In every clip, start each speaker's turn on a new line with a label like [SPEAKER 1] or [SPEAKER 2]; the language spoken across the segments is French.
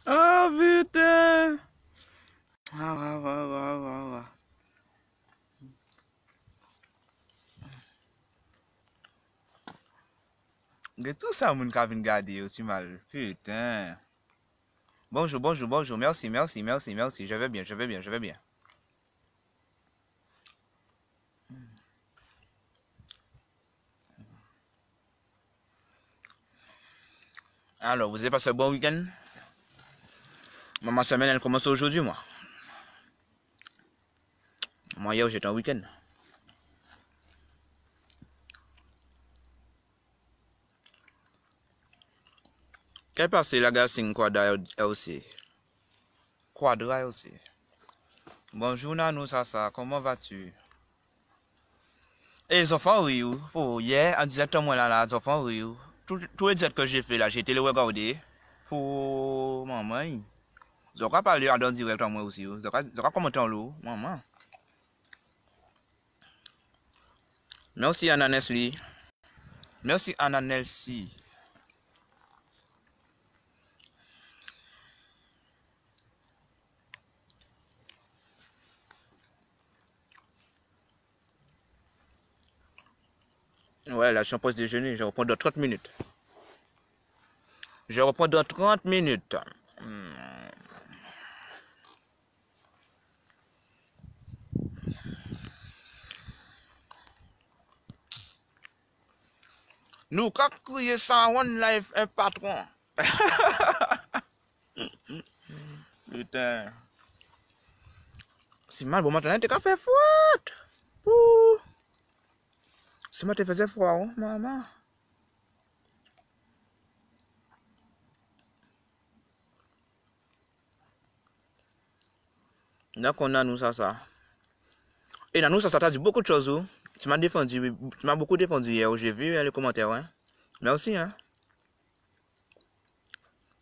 [SPEAKER 1] Oh putain. Ah. Mais tout ça, mon cabine gardé aussi mal. Putain. Bonjour. Merci. Je vais bien. Alors, vous avez passé un bon week-end? Ma semaine, elle commence aujourd'hui, moi. Moi, hier, j'étais en week-end. Quelle partie la Gassing Quadra LC? Quadra LC. Bonjour, Nanou, ça, comment vas-tu? Et les enfants, oui. Oh, hier, en direct, moi, là, les enfants, oui. Tous les directs que j'ai fait, là, j'ai été les regarder. Pour maman. Je vais parler en direct à moi aussi. Je vais commenter en l'eau, maman. Merci, Anna Nesli. Merci, Anna Nelsi. Ouais, là, je suis en pause déjeuner. Je reprends dans 30 minutes. Nous, quand crier ça, One Life, un patron. Putain. Si mal, bon matin, t'es qu'à faire froid. Si matin faisait froid, hein, maman. Donc, on a nous ça. Et dans nous, ça t'a dit beaucoup de choses. Hein. Tu m'as défendu, tu m'as beaucoup défendu hier. J'ai vu les commentaires. Hein. Merci. Hein.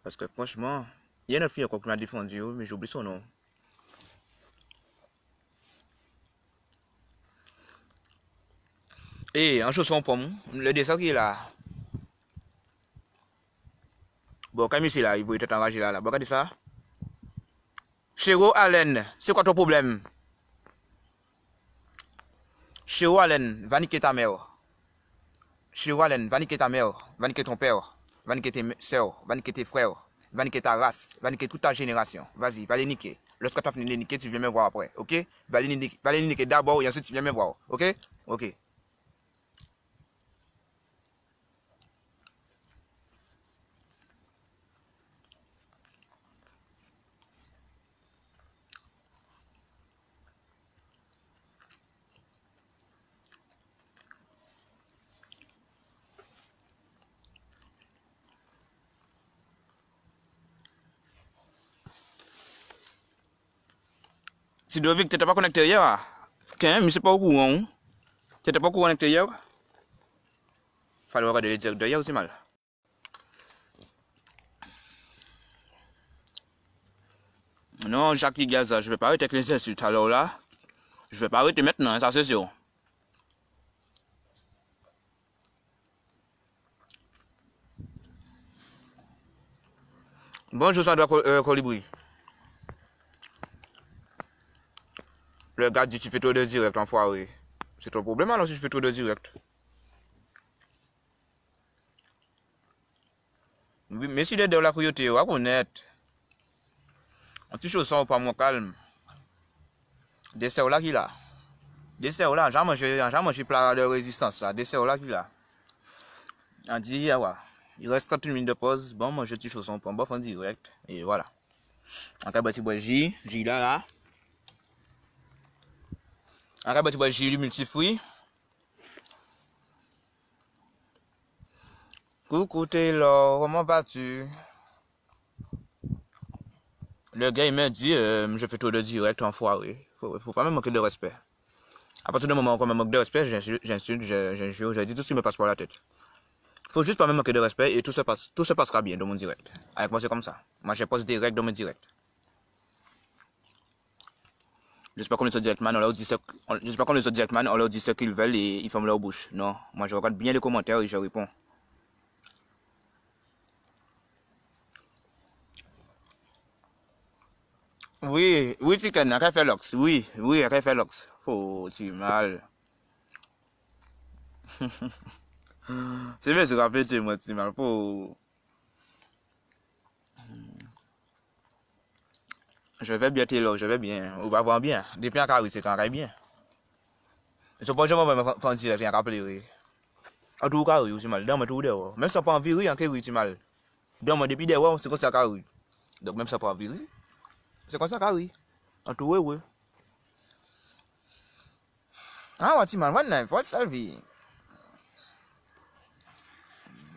[SPEAKER 1] Parce que franchement, il y a une fille qui m'a défendu, mais j'ai oublié son nom. Et en chausson pomme, le dessin qui est là. Bon, quand il est là, il va être enragé là. Bon, regardez ça. Chéro Allen, c'est quoi ton problème? Chéro Allen, va niquer ta mère. Chéro Allen, va niquer ta mère, va niquer ton père, va niquer tes soeurs, va niquer tes frères, va niquer ta race, va niquer toute ta génération. Vas-y, va les niquer. Lorsque tu as fini de les niquer, tu viens me voir après, ok? Va les niquer d'abord et ensuite tu viens me voir, ok? Ok. Si Dovic, tu n'étais pas connecté hier, mais c'est pas au courant. Tu n'étais pas connecté hier? Fallait regarder les directs d'hier aussi mal. Non, Jacques Gaza, je vais pas arrêter avec les insultes alors là. Je vais pas arrêter maintenant, ça c'est sûr. Bonjour Sandra Colibri. Le gars dit tu fais trop de direct, enfoiré. C'est ton problème alors si je fais trop de direct. Mais si les deux la coyote, on va connaître. On touche au sang pas moins calme. Des cerfs là qu'il a. Des cerfs là, j'ai mangé plat de résistance là. Des cerfs là qu'il a. On dit, ouais. Il reste 30 minutes de pause. Bon, moi je touche au son pour en direct. Et voilà. En cas de J là. En cas de J multifruit. Coucou Taylor, comment vas-tu? Le gars il m'a dit, je fais trop de direct enfoiré. Faut pas me manquer de respect. À partir du moment où on me manque de respect, j'insulte, j'injure, je dis tout ce qui me passe par la tête. Faut juste pas me manquer de respect et tout se passera bien dans mon direct. Avec moi c'est comme ça. Moi je pose direct dans mon direct. J'espère qu'on les autres directement, on leur dit j'espère qu'on les autres directement, on leur dit ce qu'ils veulent et ils ferment leur bouche. Non, moi je regarde bien les commentaires et je réponds. Oui, oui, chicken, elle fait l'ox. Oui, oui, elle fait l'ox. Oh, tu mal. C'est bien, je rappelle, moi, tu mal. Oh. Je vais bien, Taylor, je vais bien. On va voir bien. Depuis un carré, c'est quand même bien. Je pense que je vais me faire dire, j'ai un rappelé, oui. En tout cas, oui, c'est mal. Dans ma tout dehors. Même ça pas envie, oui, en quelque oui, c'est mal. Dans ma depuis dehors, c'est comme ça, oui. Donc, même ça pas envie, oui. C'est comme ça, oui. En tout, oui, oui. Ah, what, man, one knife, what, Salvi?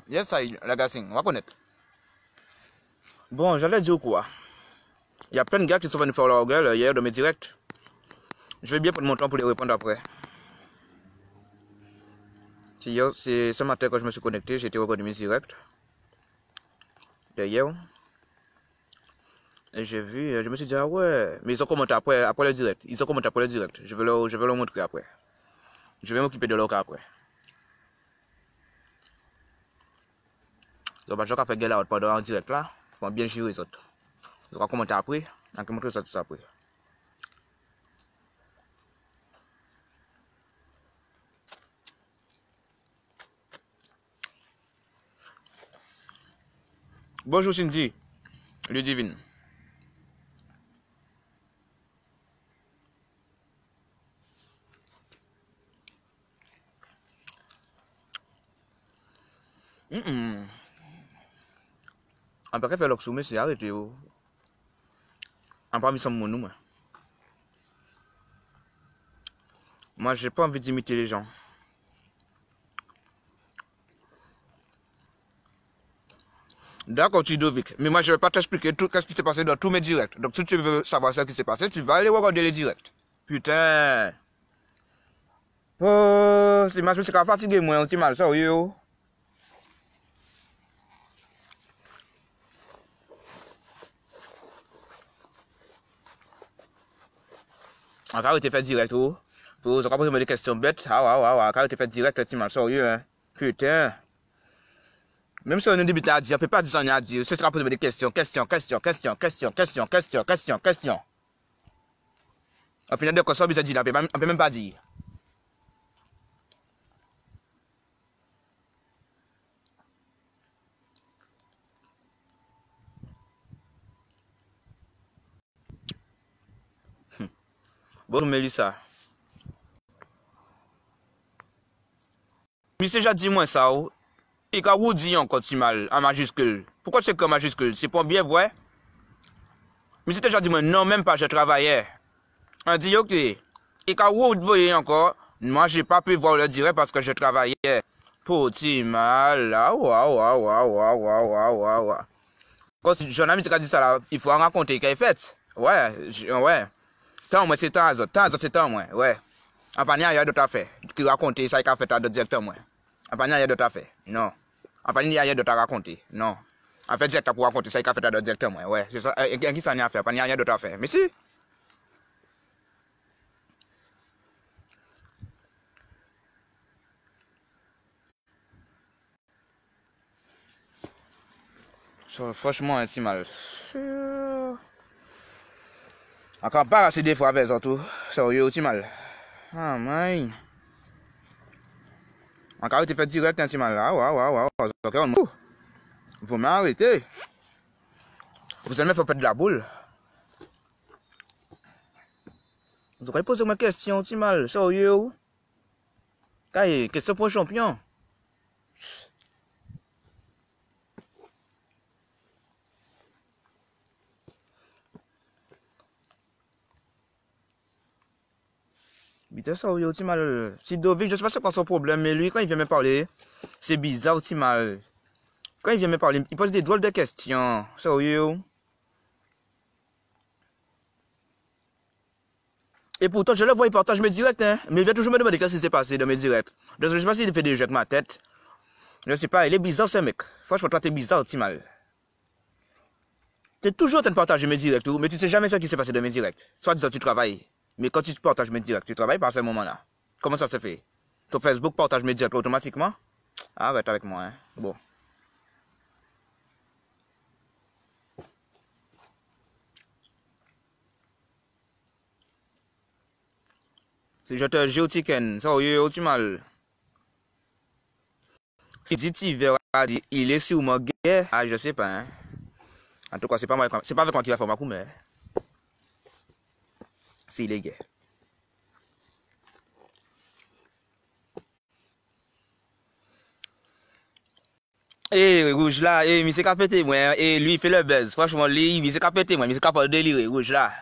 [SPEAKER 1] Yes, la gassing, on va connaître. Bon, j'allais dire quoi? Il y a plein de gars qui sont venus faire leur gueule hier dans mes directs. Je vais bien prendre mon temps pour les répondre après. C'est ce matin quand je me suis connecté, j'ai été reconnu mes directs. D'ailleurs. Et j'ai vu, je me suis dit, ah ouais. Mais ils ont commenté après le direct. Ils ont commenté après le direct. Je vais leur montrer après. Je vais m'occuper de leur cas après. Donc, je vais faire gueule pendant en direct là. Pour bien gérer les autres. Je vais commenter après. Je vais montrer ça tout ça après. Bonjour Cindy. Ludivine. On peut faire l'oxo, mais c'est arrêté. On peut pas mon nom. Moi, j'ai pas envie d'imiter les gens. D'accord, Tudovic. Mais moi, je vais pas t'expliquer tout ce qui s'est passé dans tous mes directs. Donc, si tu veux savoir ce qui s'est passé, tu vas aller regarder les directs. Putain. Oh, c'est ma c'est fatigué, moi, un petit mal, ça, yo. Encore, tu fait direct, oh. Pour se poser des questions bêtes. Ah, encore, tu fait direct, un petit mal, ça, yo, hein. Putain. Même si on est débuté à dire, on peut pas dire ça à dire. Ce sera poser des questions. Au final, de quoi ça, on peut même pas dire. Bonjour Mélissa. Mais c'est déjà dit moi ça, et quand vous dites encore si mal en majuscule, pourquoi c'est que majuscule? C'est pas bien vrai? Mais c'est déjà dit moi, non, même pas, je travaillais. On dit ok. Et quand vous voyez encore, moi j'ai pas pu voir le direct parce que je travaillais. Petit mal, là, waouh. Quand Jean-Ami a dit ça là, il faut en raconter qu'il est fait. Ouais. Tant moi c'est tant c'est tant moi, ouais. En pas il y a d'autres affaires qui raconter ça qu'il a fait à d'autres directeurs moi. En pas il y a d'autres affaires. Non. En pas il y a d'autres à raconter. Non. En fait directeur pour raconter ça qu'il a fait à d'autres directeurs moi. Ouais, c'est ça qui ça n'y a fait, pas il y a d'autres affaires. Mais si franchement, c'est mal. Encore pas assez des fois avec autres. Sérieux, c'est mal. Ah, my. Encore tu fait direct, c'est mal. Ah, ouais. Vous m'arrêtez. Vous allez me faire perdre de la boule. Vous allez poser ma question, c'est mal. Sérieux. Question pour un champion. Putain, ça, oui, aussi mal. Si Dovic, je sais pas c'est quoi son problème, mais lui, quand il vient me parler, c'est bizarre, aussi mal. Quand il vient me parler, il pose des drôles de questions. Sérieux. Et pourtant, je le vois, il partage mes directs, hein. Mais il vient toujours me demander qu'est-ce qui s'est passé dans mes directs. Donc, je sais pas s'il fait des jeux avec ma tête. Je sais pas, il est bizarre, ce mec. Franchement, toi, t'es bizarre, aussi mal. T'es toujours en train de partager mes directs, mais tu sais jamais ce qui s'est passé dans mes directs. Soit disant, tu travailles. Mais quand tu partages mes directs, tu travailles pas à ce moment-là. Comment ça se fait? Ton Facebook partage mes directs automatiquement? Arrête avec moi, hein. Bon. Si je te jure, Tiken, ça, tu mal. Si tu verras, il est sûrement gay. Ah, je sais pas, hein. En tout cas, c'est pas avec moi qui va faire ma coup, mais. S'il est gay. Et rouge là, et monsieur Capété, moi, et lui il fait le buzz. Franchement, lui, monsieur Capété, moi, monsieur Capété déliré, rouge là.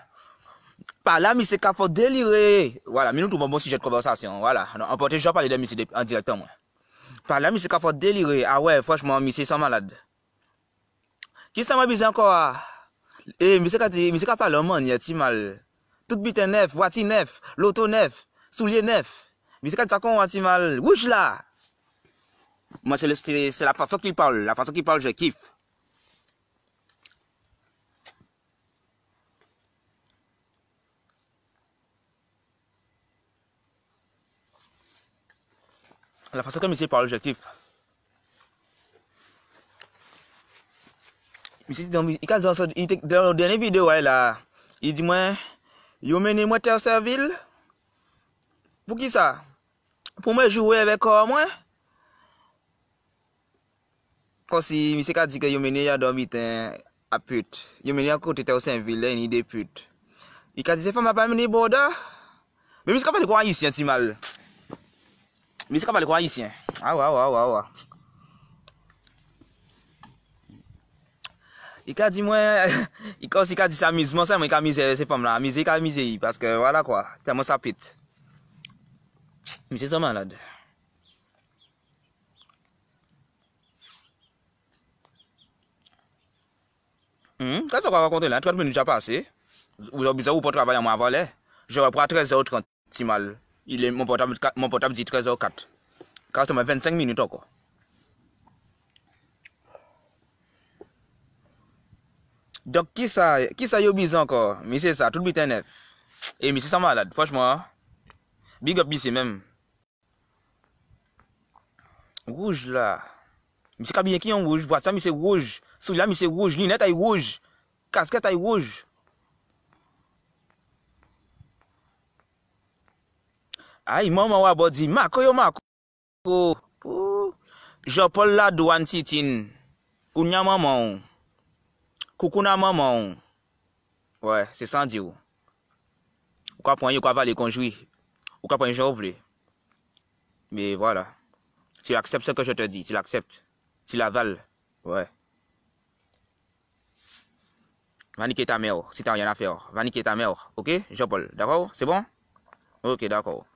[SPEAKER 1] Par là, monsieur Capété déliré. Voilà, mais nous trouvons un bon sujet de conversation. Voilà, on peut déjà parler de monsieur en directement. Moi. Par là, monsieur Capété déliré. Ah ouais, franchement, monsieur sont malade. Qui ça m'a bizarre encore? Et monsieur Capété parle en man, il y a mal. Tout bite neuf, voiture neuf, l'auto neuf, soulier neuf. Monsieur Capété ça qu'on mal. Rouge là. Moi, c'est la façon qu'il parle. La façon qu'il parle, je kiffe. La façon que monsieur parle, je kiffe. Monsieur, dans la dernière vidéo, là, il dit, moi, yo mené moi Terre-Serville. Pour qui ça? Pour moi jouer avec moi? Comme si monsieur a dit que yo mené à dormir à pute. Yo mené à côté Terre-Serville, une idée pute. Il a dit, c'est femme pas mené borda. Mais monsieur a parlé quoi haïtien, ti mal. Monsieur a parlé quoi haïtien. Ah ouais. Il a dit, moi, il a dit ça amusement, ça, mais il a mis ces femmes-là. Il a mis parce que voilà quoi, tellement ça pète. Mais c'est ça malade. Qu'est-ce qu'on va raconter là? 30 minutes déjà passé. Vous avez bizarre ou pas travailler à moi avant là? Je reprends à 13h30, si mal. Mon portable dit 13h04. Car ça m'a 25 minutes encore. Donc, qui ça y bizarre encore? Mais c'est ça, tout le bitin neuf. Et mais c'est ça malade, franchement. Big up ici même. Rouge là. Mais c'est bien qui en rouge, voilà ça, mais c'est rouge. Celui-là, mais c'est rouge. Lunette est rouge. Casquette est rouge. Aïe, maman, wa bodi. Mako. Jean-Paul la douane titin. Ounya maman. Koukouna maman. Ouais, c'est sans dire. Ou quoi prendre, ou quoi valer conjoui. Ou quoi prendre, j'ouvre. Mais voilà. Tu acceptes ce que je te dis. Tu l'acceptes. Tu l'avales. Ouais. Va niquer ta mère. Si t'as rien à faire. Va niquer ta mère. Ok, Jean-Paul. D'accord? C'est bon? Ok, d'accord.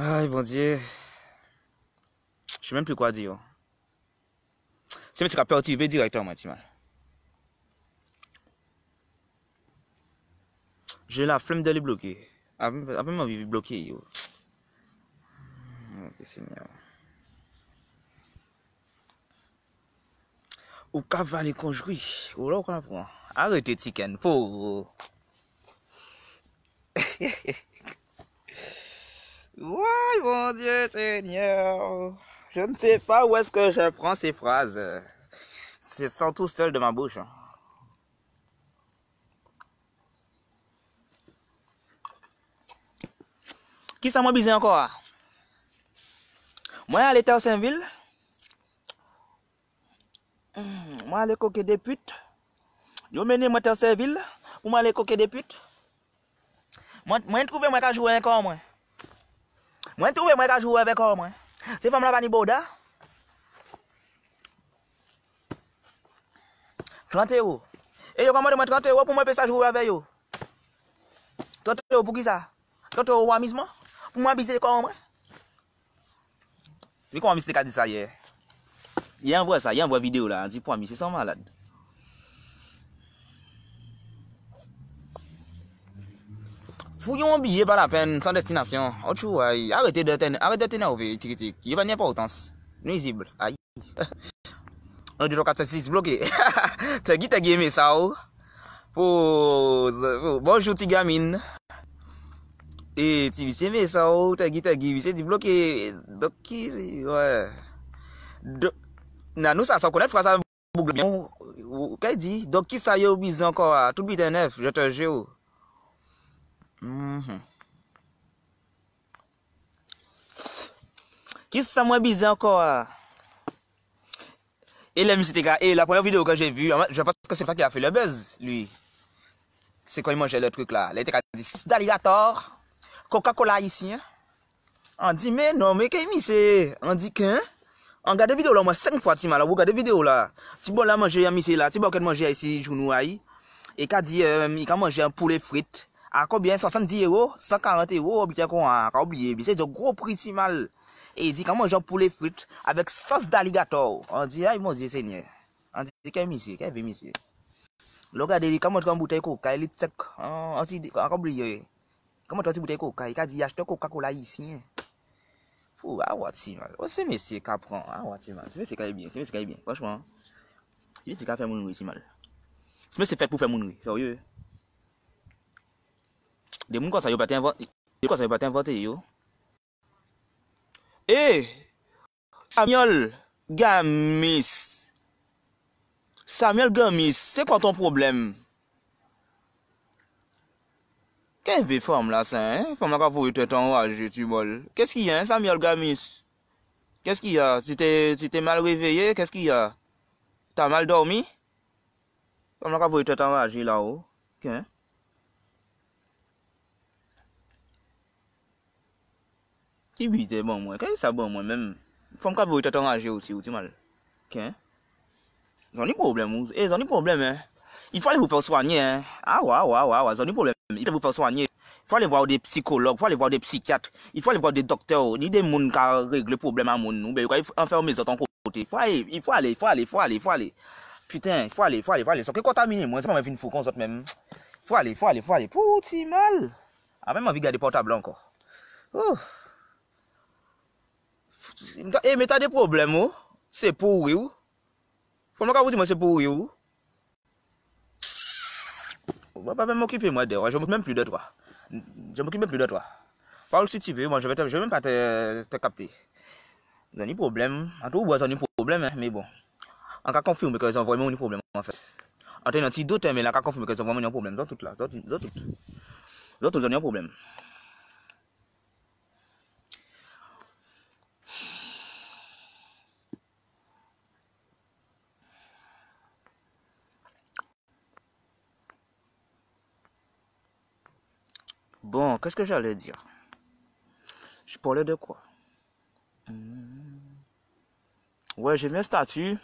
[SPEAKER 1] Aïe, bon Dieu. Je sais même plus quoi dire. C'est même si tu as perturbé directement, tu vois. J'ai la flemme de les bloquer. Après, moi, je vais bloquer, yo. Ok, Seigneur. Ou cavalier conjoui. Ou là, on comprend. Arrêtez, Tiken. Pour. Ouais, mon Dieu, Seigneur. Je ne sais pas où est-ce que je prends ces phrases. C'est sans tout seul de ma bouche. Qui ça m'a bizarre encore? Moi, à l'état au Saint-Ville. Moi, aller coquer des putes. Yo mené moi au Saint-Ville. Pour moi, aller coquer des putes. Moi, trouve moi qu'à jouer encore, moi. Moi, trouve moi qu'à jouer avec moi. C'est femme là, pas ni boda. 30 €. Et yo commande moi 30 € pour moi payer ça jouer avec yo. 30 € pour qui ça? 30 € au amusement? Pour moi, c'est comment moi? Mais comment Mister a dit ça hier? Il y a un vrai ça, il y a un vrai vidéo là, on dit pour moi, c'est sans malade. Fouillons un billet, pas la peine, sans destination. Autre chose, arrêtez de t'énerver, tic-tic. Il n'y a pas d'importance. Nuisible. Aïe. 1, 2, 3, 4, 5, 6, bloqué. T'as aimé ça, oh? Bonjour, ti gamine. Et tu sais, mais ça, oh, t'as c'est dit bloqué. Donc, qui c'est? Ouais. Nous, ça, sans connaître, frère, ça boucle bien. Qu'est-ce dit? Donc, qui ça y est, obligé encore? Tout bide neuf, je te jure. Qui ça moi bizarre encore? Et la première vidéo que j'ai vue, je pense que c'est ça qui a fait le buzz, lui. C'est quand il mangeait le truc là. Il était dit 6 d'alligator, Coca-Cola ici. Hein? On dit, mais non, mais qu'est-ce c'est? On dit que. On regarde des vidéos là, moi 5 fois, tu m'as vous regardez des vidéos là. Tu bon là manger un ici là, tu bon manger ici, journaux aïe. Et qu'a dit, il a mangé un poulet frites. À combien? 70 €, 140 €, bien qu'on a oublié. C'est de gros prix, tu mal. Et il dit, comment manger poulet frites avec sauce d'alligator. On dit, aïe, mon Dieu Seigneur. On dit, qu'est-ce que monsieur? Regardez, comment tu as une bouteille de coca, il est sec. On dit, oublié. Comment tu as une bouteille de coca? Il a dit, achète Coca-Cola ici. Fou, ah, ouais, tu mal. C'est monsieur qui apprend. Ah, ouais, tu mal. C'est monsieur qui est bien. C'est monsieur qui est bien. Franchement. C'est monsieur qui a fait mon si mal. C'est monsieur fait pour faire mon nuit. Sérieux. Des gens comme ça, ils ne pas t'inventer, yo. Eh, Samuel Gamis, c'est quoi ton problème? Qu'est-ce que femme là, ça, hein? Femme là, quand vous êtes enragé, tu bol. Qu'est-ce qu'il y a, hein, Samuel Gamis? Qu'est-ce qu'il y a? Tu t'es mal réveillé? Qu'est-ce qu'il y a? T'as mal dormi? Femme là, quand vous êtes enragé là-haut. Qu'est-ce? Qui bite bon moi? Qu'est-ce que ça bon moi même? Femme quand vous êtes enragé aussi, ou tu mal? Qu'est-ce? Ils ont des problèmes, ils ont des problèmes, hein? Il faut aller vous faire soigner, hein? Ah ouais, ils ont des problèmes. Il faut vous faire soigner. Il faut aller voir des psychologues, il faut aller voir des psychiatres, il faut aller voir des docteurs, ni des gens qui règlent le problème à mon nous. Il faut enfermer ça de ton côté. Il faut aller. Putain, il faut aller. Sauf que contaminé, moi, c'est pas une fou qu'on sorte même. Il faut aller. Pouti mal. Ah, même envie de garder portable encore. Oh. Eh, mais t'as des problèmes, oh? C'est pour vous. Faut que vous dites, moi, c'est pour vous. Je ne vais pas m'occuper moi de toi, je ne m'occupe même plus de toi. Parle si tu veux, moi je vais même pas te capter. Ils ont des problèmes. En tout cas, ils ont des problèmes, hein, mais bon. On va confirmer qu'ils ont vraiment des problèmes en fait. En tout cas, un petit doute, mais là, on va confirmer qu'ils ont vraiment des problèmes. Ils ont tout là. Ils ont tous des problèmes. Bon, qu'est-ce que j'allais dire? Je parlais de quoi? Ouais, j'ai mis un statut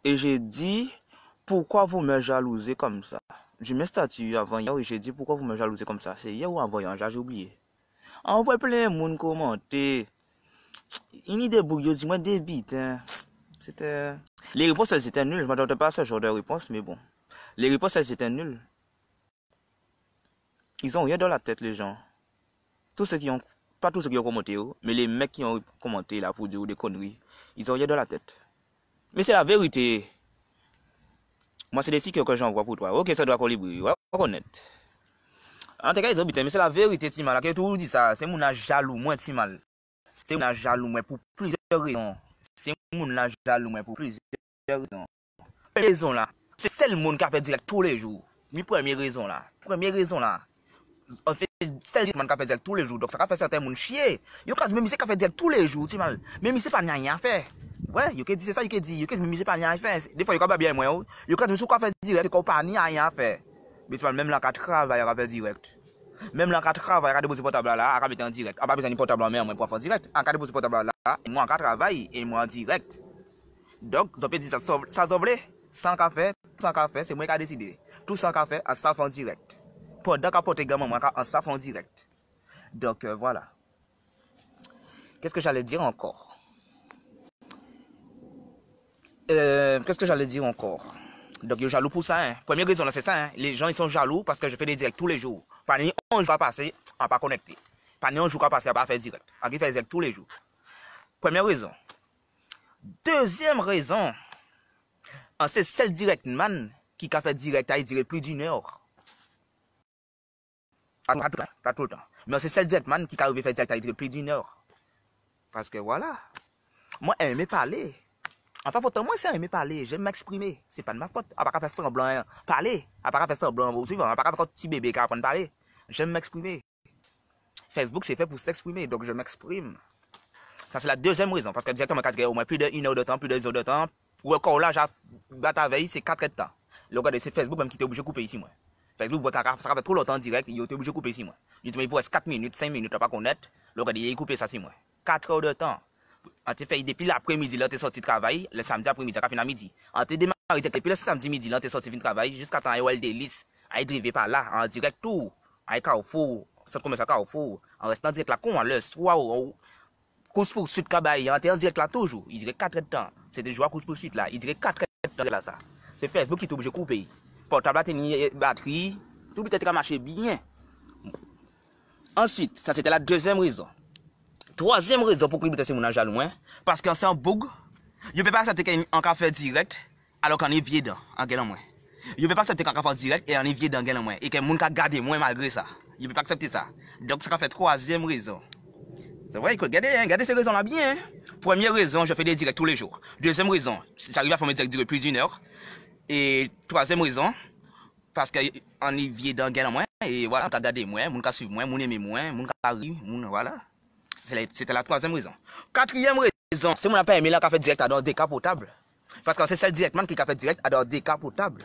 [SPEAKER 1] et j'ai dit pourquoi vous me jalousez comme ça. J'ai mis un statut avant hier et j'ai dit pourquoi vous me jalousez comme ça. C'est hier ou avant hier, j'ai oublié. On voit plein de monde commenter. Une idée bouillon, dis-moi des bites. Hein. C'était. Les réponses, elles étaient nulles. Je ne m'attendais pas à ce genre de réponse, mais bon. Les réponses, elles étaient nulles. Ils ont rien dans la tête, les gens. Tous ceux qui ont. Pas tous ceux qui ont commenté, mais les mecs qui ont commenté là pour dire des conneries, ils ont rien dans la tête. Mais c'est la vérité. Moi, c'est des tickets que j'envoie pour toi. Ok, ça doit colibri. Ouais, reconnaître. En tout cas, ils ont bité, mais c'est la vérité, Timal. Que tout dit ça, c'est mon jaloux, moi, Timal. C'est mon jaloux, moi, pour plusieurs raisons. C'est mon jaloux, moi, pour plusieurs raisons. La raison là, c'est celle monde qui a fait direct tous les jours. Mi première raison là. C'est celle qui a fait direct tous les jours. Donc ça a fait certains monde chier. Yo quand même c'est qui a fait direct tous les jours, Timal. Même si c'est pas rien à faire. Ouais, yo qui dit c'est ça, yo qui dit, yo qui même c'est pas rien à faire. Des fois yo pas bien moi. Yo quand même sou fait direct ko pas rien à faire. Mais c'est même là quand travail a fait direct. Même là quand travail a déposer portable là, a mettre en direct. A pas besoin de portable mais moi pour faire direct. En cas déposer portable là, moi en travail et moi en direct. Donc, vous avez dit ça sauve sans café, c'est moi qui a décidé. Tout sans café, à ça en direct. pendant qu'à porter gamin, moi, en staff en direct. Donc, voilà. Qu'est-ce que j'allais dire encore? Donc, ils sont jaloux pour ça. Hein. Première raison, c'est ça. Hein. Les gens, ils sont jaloux parce que je fais des directs tous les jours. Pas ni un jour à passer, à pas connecter. Pas ni un jour à passer, à pas faire direct. À qui fait direct tous les jours. Première raison. Deuxième raison, c'est celle direct man qui a fait direct à dire plus d'une heure. Pas tout le temps. Mais c'est celle direct man qui a arrivé à faire direct à dire plus d'une heure. Parce que voilà. Moi, j'aime parler. En pas faute, moi, c'est aimer parler. J'aime m'exprimer. C'est pas de ma faute. À part faire semblant parler. À part faire semblant vous suivez. À part quand petit bébé qui apprend à parler. J'aime m'exprimer. Facebook, c'est fait pour s'exprimer. Donc, je m'exprime. Ça, c'est la deuxième raison. Parce que directement, quand au moins plus d'une heure de temps, plus de 2 heures de temps, pour encore là, j'ai veille, c'est 4 heures de temps. Le gars, c'est Facebook même qui était obligé de couper ici, moi. Facebook, ça fait trop longtemps en direct, il était obligé de couper ici, moi. Il vous reste 4 minutes, 5 minutes, pas connaître. Le gars, il a coupé ça, si moi. 4 heures de temps. On te fait depuis l'après-midi, là, tu es sorti de travail, le samedi après-midi, tu as fini à midi. On te démarré depuis le samedi midi, là, tu es sorti de travail, jusqu'à temps, il y a lisse, à driver par là, en direct tout, à Carrefour, ça commence à Carrefour, en restant direct là, con, le soir, course poursuite Kabaï, en direct là toujours, il dirait 4 heures de temps, c'est des joueurs course poursuite là, il dirait 4 heures de temps là, ça. C'est Facebook qui est obligé de couper. Portable à tenir batterie, tout peut-être qu'à marcher bien. Ensuite, ça c'était la deuxième raison. Troisième raison pour que c'est mon âge loin, parce que c'est un bug. Je ne peux pas accepter qu'on peut faire direct alors qu'on est vieux dans en gagnant moins. Je ne peux pas accepter qu'on peut faire direct et on est vieux dans en gagnant moins. Et que mon cas garde moins malgré ça. Je ne peux pas accepter ça. Donc ça fait troisième raison. C'est vrai que regardez ces raisons là bien. Première raison, je fais des directs tous les jours. Deuxième raison, j'arrive à faire mes directs durer plus d'une heure. Et troisième raison, parce qu'on est vieux dans en gagnant moins. Et voilà, on peut garder moins, on peut suivre moins, on aime moins, on peut arriver, voilà. C'était la troisième raison. Quatrième raison, c'est mon pas aimé là qui a fait direct à dans décapotable. Parce que c'est celle directement qui a fait direct à dans décapotable.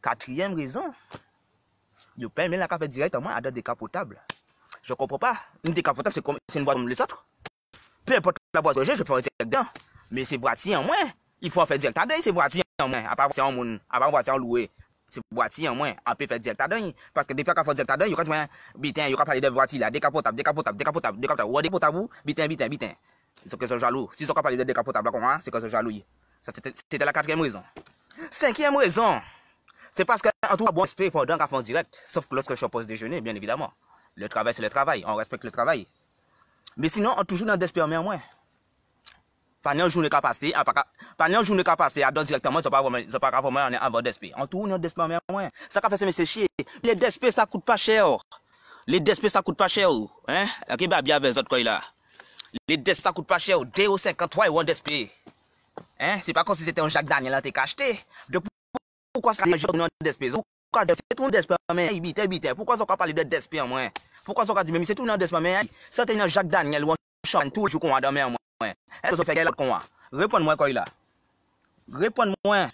[SPEAKER 1] Quatrième raison, je pas aimé là qui a fait direct à moi à dans décapotable. Je comprends pas. Une décapotable, c'est une voiture comme les autres. Peu importe la voiture que j'ai, je peux faire direct dedans. Mais c'est boîtier en moins. Il faut en faire direct à dedans, c'est boîtier en moins. À part voiture en monde, à part voiture en loué. C'est boîtier en moins, on peut faire direct à dedans. Parce que depuis qu'on fait direct à dedans, il y a bitin, il y a parler de voiture là, décapotable, ou décapotable, bitin. C'est que c'est jaloux. Si ils ont parlé de décapotable, c'est que c'est jaloux. C'était la quatrième raison. Cinquième raison, c'est parce qu'on trouve bon respect pendant qu'on fait direct. Sauf que lorsque je suis en pause déjeuner, bien évidemment. Le travail, c'est le travail. On respecte le travail. Mais sinon, on toujours dans l'esprit en moins. Pas un jour qu'à passer, à donner directement, ça pas vraiment en avant d'esprit. En tout, on a d'esprit en moins. Ça qu'a fait c'est monsieur chier. Les d'esprit ça coûte pas cher. Les d'esprit ça coûte pas cher. Hein? OK bah bien avec les autres quoi là. Les d'esprit ça coûte pas cher. 2,53 € d'esprit. Hein? C'est pas comme si c'était un Jacques Daniel qui t'a acheté. Donc pourquoi ça les gens non d'esprit? Pourquoi c'est tout d'esprit en moins? Pourquoi ça parler de d'esprit en moins? Pourquoi ça dit mais c'est tout dans d'esprit en moins? Ça c'est un Jacques Daniel ou un chante tout jour qu'on a dormir en moins. Est-ce que ça fait quel con? Réponds-moi quoi là. Réponds-moi.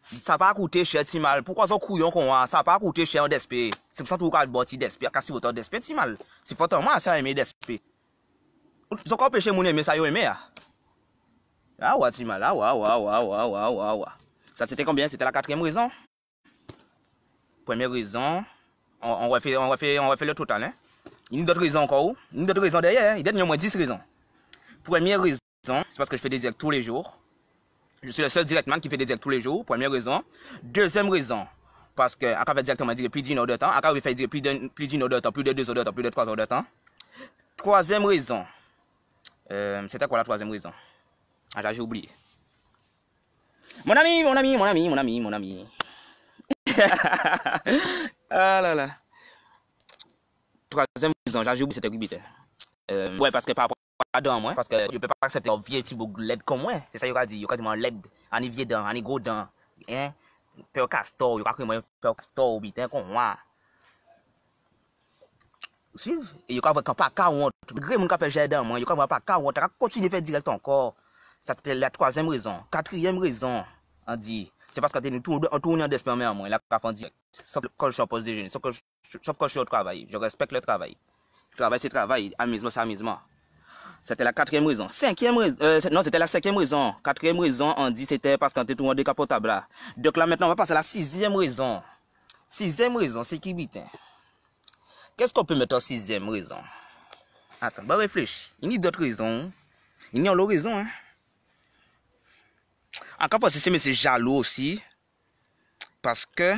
[SPEAKER 1] Ça pas coûter cher si mal. Pourquoi ça couillon con? Ça pas coûter cher en d'esprit. C'est pour ça que vous avez bâti d'esprit. Car si vous avez d'esprit si mal. C'est fortement ça aimer d'esprit. Vous avez péché mon aimer ça yo aimer. Ah ouais si mal. Ah ouais. Ça c'était combien? C'était la quatrième raison. Première raison. On refait le total hein. Il y a d'autres raisons encore. Il y a d'autres raisons derrière. Il y a au moins 10 raisons. Première raison, c'est parce que je fais des directs tous les jours. Je suis le seul directman qui fait des directs tous les jours. Première raison. Deuxième raison, parce que à fait directement dire plus d'une heure de temps. À fait dire plus d'une heure de temps, plus de 2 heures de temps, plus de 3 heures de temps. Troisième raison. C'était quoi la troisième raison? Ah, j'ai oublié. Mon ami. Ah là là. Troisième raison, j'ai oublié, c'était Rubiter. Ouais, parce que par rapport à moi, parce que je ne peux pas accepter un vieux petit bouc LED comme moi. C'est ça qu'il a dit. Il a dit un LED, un vieux dent, un gros dent. Hein? Peur castor, il a dit peur castor, bitin comme moi. Suivez. Et il a dit pas 40. Gré mon café j'ai dans moi, il a dit pas 40. Il a continué à faire direct encore. Ça c'était la troisième raison. Quatrième raison, on dit. C'est parce que tu es tourné en d'esprit en moi. Il a fait direct. Sauf quand je suis en pause déjeuner, sauf quand je suis au travail. Je respecte le travail. Travail, c'est travail. Amusement, c'est amusement. C'était la quatrième raison. Cinquième raison. Non, c'était la cinquième raison. Quatrième raison, on dit c'était parce qu'on était tout en décapotable là. Donc là, maintenant, on va passer à la sixième raison. Sixième raison, c'est qui bitin.
[SPEAKER 2] Qu'est-ce qu'on peut mettre en sixième raison? Attends, bah réfléchis. Il y a d'autres raisons. Il y a l'autre raison, hein. Encore parce que c'est jaloux aussi. Parce que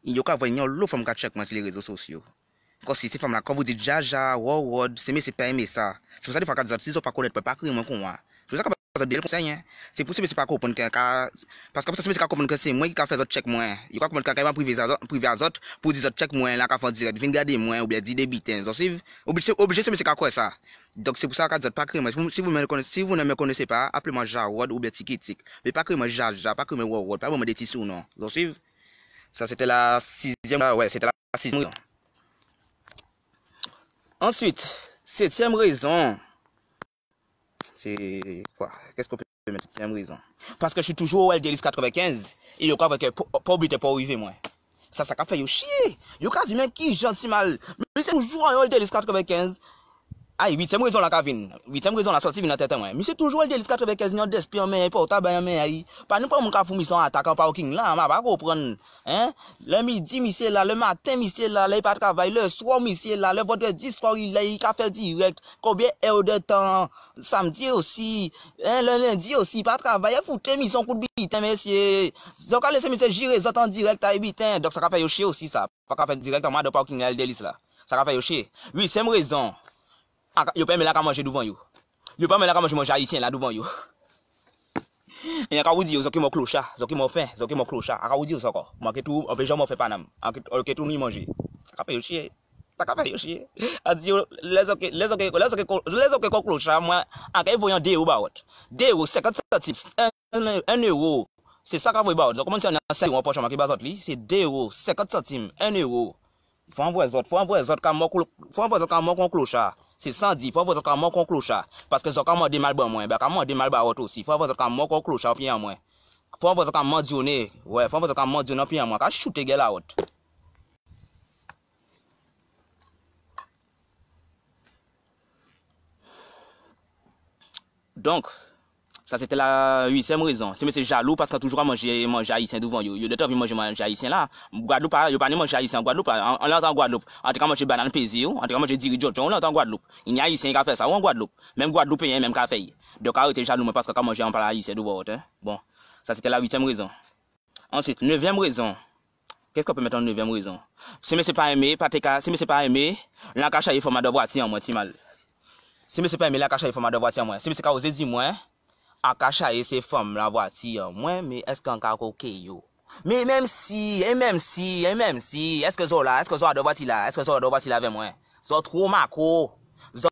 [SPEAKER 2] il y a qu'à voir l'autre femme qui check moi sur les réseaux sociaux. Quand si ces femmes-là, quand vous dites jaja, wow, c'est pas aimer ça. C'est pour ça des fois quand ils ne pas connaître, pas créer moi comme moi. C'est pour ça que je conseil, hein. C'est pour ça que c'est pas comprendre que parce que c'est pas comprendre que c'est moi qui a fait autre check moi. Il faut comprendre que quand privé à autres pour dire check moi là qu'a fait direct, vinn garder moi ou bien dire des bitins. Donc c'est obligé c'est quoi ça. Donc c'est pour ça que je pas créer moi. Si vous ne me connaissez pas, appelez-moi Jawad ou bien Tikitik. Mais pas créer moi jaja, pas créer moi wow, pas moi des petits sous non. Donc ça c'était la sixième, ouais, c'était la sixième raison. Ensuite, septième raison, c'est quoi? Qu'est-ce qu'on peut mettre septième raison? Parce que je suis toujours au LDLIS 95 et le cas avec pas oublier pas arriver moi. Ça a fait yo chier. Yo ka dit mais qui gentil mal. Mais c'est toujours au LDLIS 95. Ah, huitième raison la Kavin. Huitième raison la sortie vient en tête moi. Mais c'est toujours le LDLIS 95 n'y a d'esprit en main, portable en main aïe. Pas nous pas mon ka fou mission attaquant parking là, m'a pas comprendre. Hein? Le midi monsieur là, le matin monsieur là, il pas travail, le soir monsieur là, le vendredi soir il a fait direct. Combien heures de temps? Samedi aussi, hein, le lundi aussi pas travail, foutre mission coup de bitin monsieur. Donc à laisser monsieur gérer ça en direct à bitin. Donc ça ka fait yo chier aussi ça. Pas faire directement de parking LDLIS là. Ça ka fait yo chier. Huitième raison. Yo pas me la ka manger devant yo. Yo pas me la ka manger haïtien là devant yo. Et quand vous dites zo ki mon clochard, zo ki mon fin, zo ki mon clochard, quand vous dites ça quoi. Moi que tout on peut jamais faire panam. Que tout ni manger. Ça fait chier. Ça fait chier. A dit les clochard moi en quand voyant 2 euros baot. 2 euros 50 centimes. 1 euro. C'est ça qu'a voyé baot. Comment si on a 5 euros poche marqué bazot li, c'est 2 euros 50 centimes, 1 euro. Faut envoyer autres comme mon clochard. C'est 110, faut envoyer comme mon clochard parce que ça commande mal bon moins, bah commande mal ba autre aussi. Faut envoyer comme mon clochard puis en moins. Faut envoyer comme mondionné. Ouais, faut envoyer comme mondionné puis en moins. Ka shooter gel out. Donc ça c'était la huitième raison. C'est monsieur jaloux parce que toujours à manger haïtien devant yo. Yo de temps manger haïtien là. Guadeloupe yo pas manger haïtien Guadeloupe. On l'entend Guadeloupe. En tout cas manger banane pesé, en tout cas manger dirigeant, on l'entend Guadeloupe. Il y a haïtien qui a fait ça en Guadeloupe. Même Guadeloupe même qui a fait. Donc arrêtez jaloux parce que quand manger on parle haïtien devant hein. Bon, ça c'était la huitième raison. Ensuite, neuvième raison. Qu'est-ce qu'on peut mettre en neuvième raison? Si monsieur pas aimé, si monsieur pas aimé, la cache il format de voiture en moi ti mal. Si monsieur pas aimé la cache il format de voiture en moi. Si monsieur ka osé dire moi à cacher ces femmes la voiture moi mais est-ce qu'on ka OK yo mais même si est-ce que ça là est-ce que ça de voiture là est-ce que ça de voiture là avec moi ça trop macro ça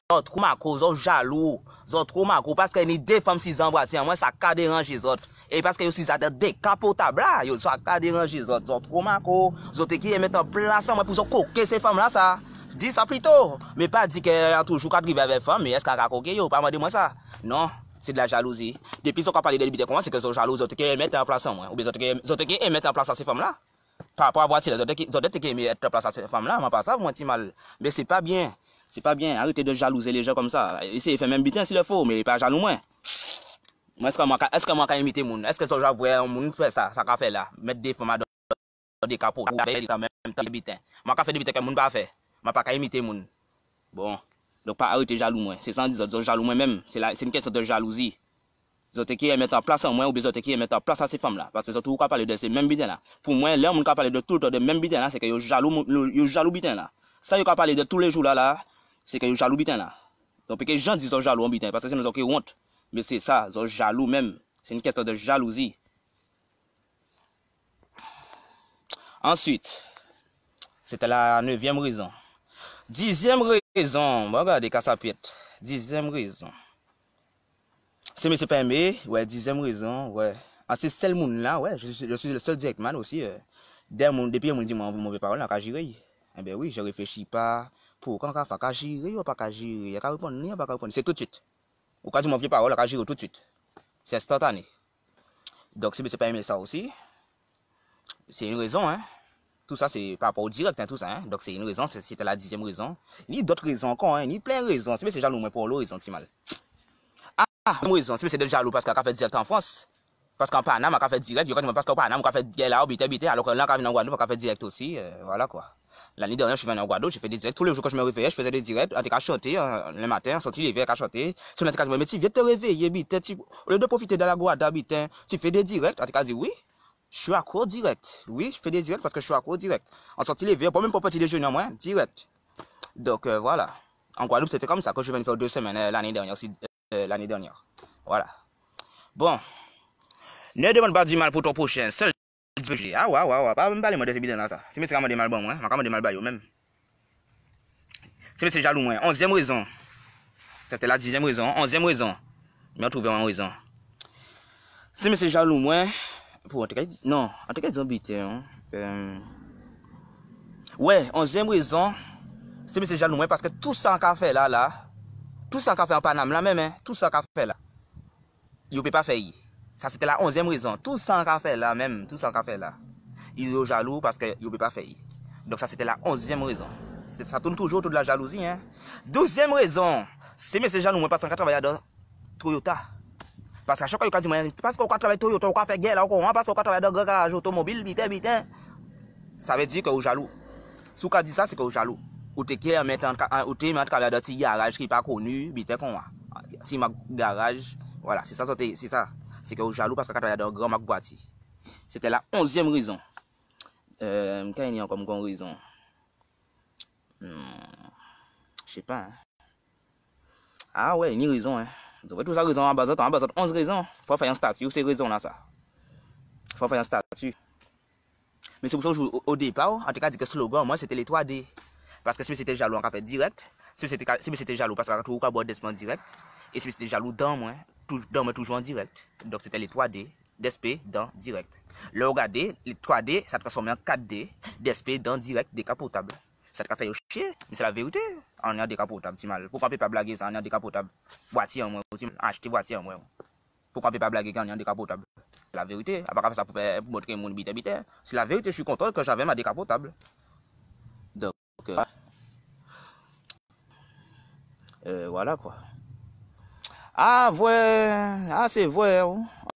[SPEAKER 2] jaloux ça trop macro parce que ni deux femmes 6 ans voiture moi ça ka déranger les autres et parce que aussi ça décapotable là yo ça ka déranger les autres ça trop macro ça te qui mettre en place moi pour ça coquer ces femmes là ça dis ça plutôt mais pas dire que toujours qu'à driver avec femme mais est-ce qu'on ka coquer yo pas demander moi ça non. C'est de la jalousie. Depuis qu'on a parlé de l'habitude, comment c'est que sont jaloux, ils ont mettre en place moi, ou bien ils ont mettre en place à ces femmes-là. Par rapport à voiture, ils ont mettre en place à ces femmes-là, mais pas ça, moi, ti mal. Mais c'est pas bien. C'est pas bien. Arrêtez de jalouser les gens comme ça. Essayez de faire même bitin s'il le faut, mais pas jaloux moi. Est-ce que moi, quand imiter moun? Est-ce que ça, j'avoue, un moun fait ça qu'a fait là? Mettre des femmes dans des capots, quand même, bitin. Moi, qu'a fait des bitins que moun pas fait. Moi, pas qu'à imiter moun. Bon. Donc pas arrêter jaloux moi, c'est sans dire jaloux moi même, c'est une question de jalousie. Zote qui mettre en place en moi ou bien zote qui mettre en place à ces femmes là parce que surtout quand parler de ces mêmes bidins là. Pour moi l'homme qui parler de tout le temps de même bidins là, c'est que yo jaloux bidins là. Ça yo parler de tous les jours là, c'est que yo jaloux bidins là. Donc que gens disent jaloux en bidins parce que c'est nous qui honte. Mais c'est ça, zo jaloux même, c'est une question de jalousie. Ensuite, c'était la 9e raison. 10e raison, regardez Cassapiette. 10e raison. C'est monsieur pas aimé, ouais, 10e raison, ouais. Ah, c'est seul monde là, ouais, je suis le seul directement aussi. Depuis on me dit moi mauvais parole là, gérer. Eh ben oui, je réfléchis pas pour quand on fait gérer ou pas gérer, il y a qu'à répondre, il y a pas qu'à répondre, c'est tout de suite. Ou quand tu mauvais parole, on gérer tout de suite. C'est instantané. Donc si monsieur pas aimé ça aussi, c'est une raison hein. Tout ça, c'est par rapport au direct, hein, tout ça. Hein? Donc, c'est une raison, c'était la 10e raison. Il y a d'autres raisons encore, hein? Il y a plein de raisons. C'est jaloux, mais pour l'autre raison, c'est mal. Ah, une raison, c'est de jaloux parce qu'elle a fait direct en France. Parce qu'en Panama, elle a fait direct. Parce qu'en Panama, elle a fait guerre là, bité, alors que là, quand elle a fait en Guadeloupe, elle a fait direct aussi. Voilà quoi. L'année dernière, je suis venu en Guadeloupe, j'ai fait des directs. Tous les jours quand je me réveillais, je faisais des directs. En tout cas, chanter le matin, sortir les verres à chanter. Si on a dit, mais tu viens te réveiller, au lieu de profiter de la Guadeloupe, tu fais des directs. En tout cas, dit oui, je suis à court direct. Oui, je fais des directs parce que je suis à court direct. En sortir les verres, pas même pour petit déjeuner, moi, direct. Donc voilà. En Guadeloupe, c'était comme ça quand je venais faire 2 semaines l'année dernière aussi. L'année dernière. Voilà. Bon. Ne demande pas du mal pour ton prochain. Seul. Ah ouais. Pas me parler moi de ces bidons là ça. Si mais c'est comment des mal bon moi, comment des mal bayo même. Si mais c'est jaloux moi. 11e raison. C'était la 10e raison, 11e raison. Mais on trouve une raison. Si mais c'est jaloux moi pour en tout cas non, en tout cas ils bité ouais, 11e raison. Si mais c'est jaloux moi parce que tout ça qu'a fait là, tout ça qu'a fait en Paname là même tout ça qu'a fait là. Il peut pas faire. Ça c'était la 11e raison. Tout ça qu'a fait là même, tout ça qu'a fait là. Il est jaloux parce qu'il ne peut pas faire. Donc ça c'était la 11e raison. Ça tourne toujours autour de la jalousie. 12e raison. C'est mais c'est jaloux parce qu'on travaille dans Toyota. Parce qu'à chaque fois, il dit, parce qu'on travaille Toyota, on fait guerre, parce qu'on travaille dans le garage automobile, vite. Ça veut dire que vous jaloux. Si vous dit ça, c'est que vous jaloux. Ou t'es qui mettre en travailler dans un petit garage qui n'est pas connu, vite qu'on a. Si ma garage, voilà, c'est ça. C'est que vous jaloux parce qu'on travaille dans un grand boîtier. C'était la 11e raison. Quand il y a comme raison. Je sais pas. Ah ouais, il y a une raison. Vous avez tout ça raison en bas de 11 raisons. Il faut faire un statut, c'est raison là ça. Il faut faire un statut. Mais c'est pour ça que au départ, en tout cas, dit que slogan, moi c'était les 3D. Parce que si c'était jaloux, on a fait direct. Si c'était jaloux, parce qu'on a toujours un dessin direct. Et si c'était jaloux dans moi, toujours en direct. Donc c'était les 3D. DSP dans direct. Le regarder, les 3D, ça transforme en 4D. DSP dans direct, décapotable. Ça te fait chier, mais c'est la vérité. On a décapotable, c'est mal. Pourquoi on ne peut pas blaguer ça? On a décapotable. Boîtier en moins, acheter boîtier en moins. Pourquoi on ne peut pas blaguer quand on a décapotable? C'est la vérité. À part ça pour montrer mon bite. C'est la vérité, je suis content que j'avais ma décapotable. Donc, voilà quoi. Ah, ouais, c'est vrai.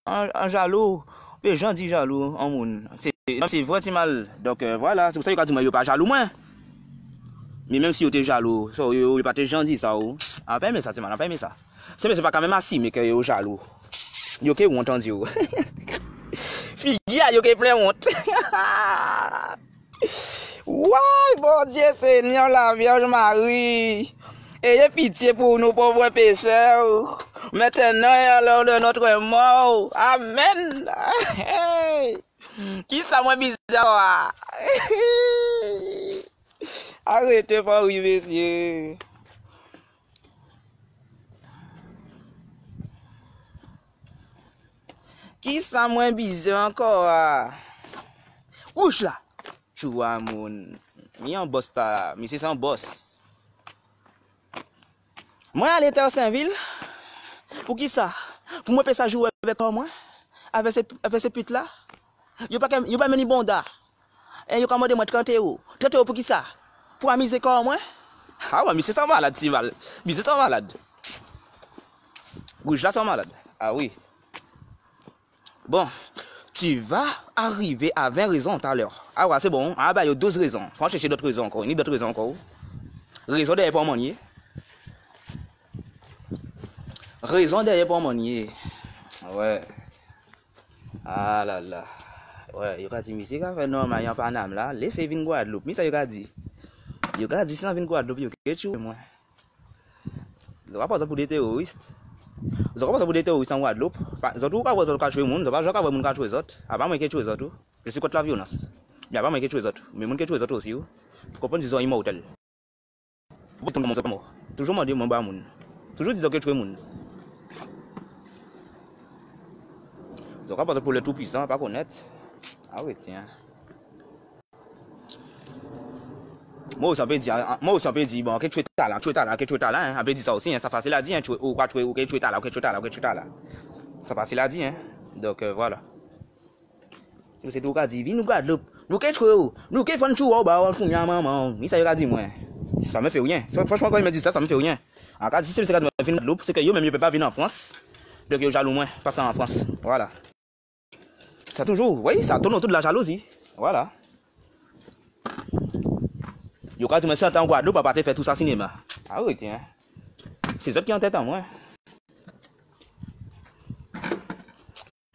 [SPEAKER 2] Un jaloux. Les gens disent jaloux en monde. C'est vrai, c'est mal. Donc voilà, c'est pour ça qu'il a dit moi, il pas jaloux moi. Mais même si vous êtes jaloux, il n'y a pas de gens qui disent ça. Ah, pas aimé ça, c'est mal, pas aimé ça. C'est pas quand même assis, mais que vous êtes jaloux. Vous avez honte en Dieu. Fille, vous avez plein honte. Ouais, bon Dieu Seigneur, la Vierge Marie. Ayez pitié pour nous pauvres pécheurs. Maintenant et à l'heure de notre mort. Amen. Qui ça moins bizarre? Arrêtez pas, oui, messieurs. Qui ça moins bizarre encore? Ouch là. Je vois mon. Mi en boss ta. Mais c'est un boss. Moi, à l'intérieur Saint-Ville. Pour qui ça? Pour moi, ça jouer avec moi? Avec ces putes là? Yo pas meni bonda. Et yo commande moi 30 €. 30 € pour qui ça? Pour amuser comme moi? Ah ouais, mais c'est ça malade, si mal. Mais c'est ça malade. Oui, là, c'est malade. Ah oui. Bon, tu vas arriver à 20 raisons tout à l'heure. Ah ouais, c'est bon. Ah bah, il y a 12 raisons. Faut chercher d'autres raisons encore. Il y a d'autres raisons encore. Raison derrière pour manier. Raison derrière pour manier. Ouais. Ah là là. Ouais, il a dit, monsieur, il a fait normal, il n'y a pas d'âme là. Laissez venir Guadeloupe. Mais ça, il a dit. Il a dit, si on vient Guadeloupe, il y a quelque chose. Vous n'avez pas ça pour des terroristes. Vous n'avez pas ça pour des terroristes en Guadeloupe. Vous n'avez pas ça pour tuer les gens. Vous n'avez pas ça pour tuer les autres. Avant, moi, quelque chose d'autre. Je suis contre la violence. Mais avant, moi, quelque chose d'autre. Mais moi, quelque chose d'autre aussi. Vous comprenez, ils sont immortels. Vous comment ça mort. Toujours me dire, mon bas monde. Toujours disant que tuer les gens. Vous n'avez pas ça pour les tout-puissants, pas connaître. Ah oui, tiens. Moi aussi, on peut dire, bon, que tu es talent. On peut dire ça aussi, c'est facile à dire, ou quoi tu es talent. C'est facile à dire, donc voilà. Si c'est tout cas dit, viens nous Guadeloupe, nous qu'est-ce que nous qu'est font tout, bah, on fout maman, mais ça y a dit, moi. Ça me fait rien. Franchement, quand il me dit ça, ça me fait rien. En cas, si c'est le cas de venir en Guadeloupe, c'est que yo même, je peux pas venir en France, donc yo jaloux moins, parce qu'en France, voilà. Ça toujours, oui, ça tourne autour de la jalousie. Voilà. Yo quand tu me sens en Guadeloupe, pas te faire tout ça cinéma. Ah oui, tiens. C'est ça qui est en tête en moi.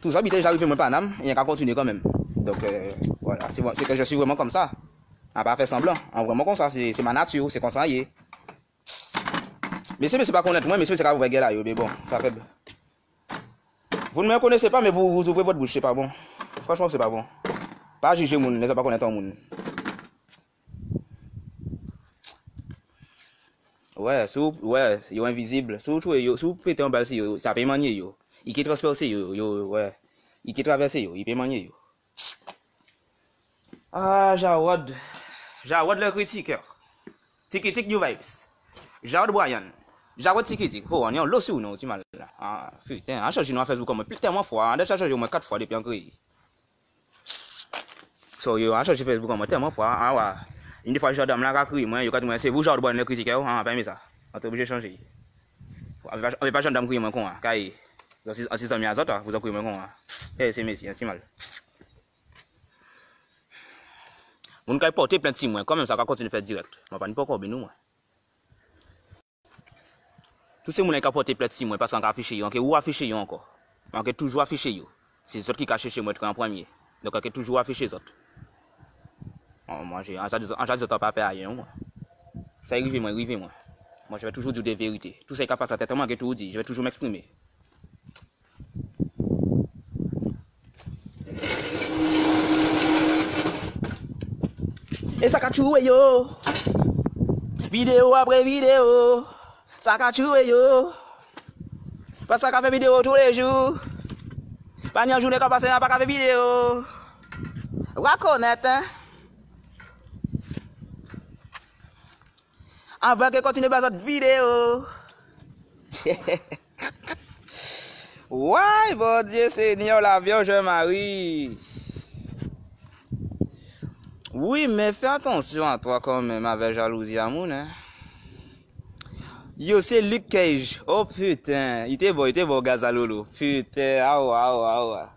[SPEAKER 2] Tout ça, j'arrive à Paname, et il a continué quand même. Donc, voilà, c'est que je suis vraiment comme ça. On va pas faire semblant. On vraiment comme ça, c'est ma nature, c'est comme ça. Mais c'est pas connaître moi, mais c'est pas vous là, mais bon, ça fait. Vous ne me connaissez pas, mais vous ouvrez votre bouche, c'est pas bon. Franchement, c'est pas bon. Pas juger moun, ne pas connaître moun. Ouais, ouais, yo invisible. Surtout sous pété en bas, ça peut manier yo. Il qui transperce yo, ouais. Il qui traverse yo, il peut manier yo. Ah, Jawad le critiqueur. Tiki New Vibes. Jawad Brian. Jawad Tiki. Oh, on est en lot sur nous, tu m'as là. Ah, putain, on change nous Facebook comme tellement fois, on a changé au moins 4 fois depuis en créé. So yo, on change Facebook comme tellement fois, ah ouais. Une fois Jordan là créé moi, yo quand moi c'est vous Jawad Brian le critiqueur, ah pas aimé ça. On est obligé de changer. On veut pas Jordan créé moi con, kai. Si ça m'y a zota, vous avez créé moi con. Eh, c'est merci, c'est mal. Mon kay porter plein de petits moins, quand même ça va continuer à faire direct. On va pas encore ben nous. Tous ces moun qui porter plein de petits moins parce qu'on a affiché yo, ou affiché yo encore. On a toujours affiché yo. C'est les autres qui cachent chez moi en premier. Donc on a toujours affiché les autres. Moi j'ai en chaque pas faire rien moi. Ça arrive moi. Moi je vais toujours dire des vérités. Tout ça qui passe à tête moi que tout dit, je vais toujours m'exprimer. Et ça cachoue yo. Vidéo après vidéo. Ça cachoue yo. Parce que ça fait vidéo tous les jours. Pas une journée qu'on passe pas faire vidéo. Reconnaître hein. Avant que continue par cette vidéo. Ouais, bon Dieu Seigneur, la Vierge Marie. Oui, mais fais attention à toi quand même avec jalousie à moun, hein. Yo, c'est Luke Cage. Oh putain, il était bon, Gazalolo. Putain, ah.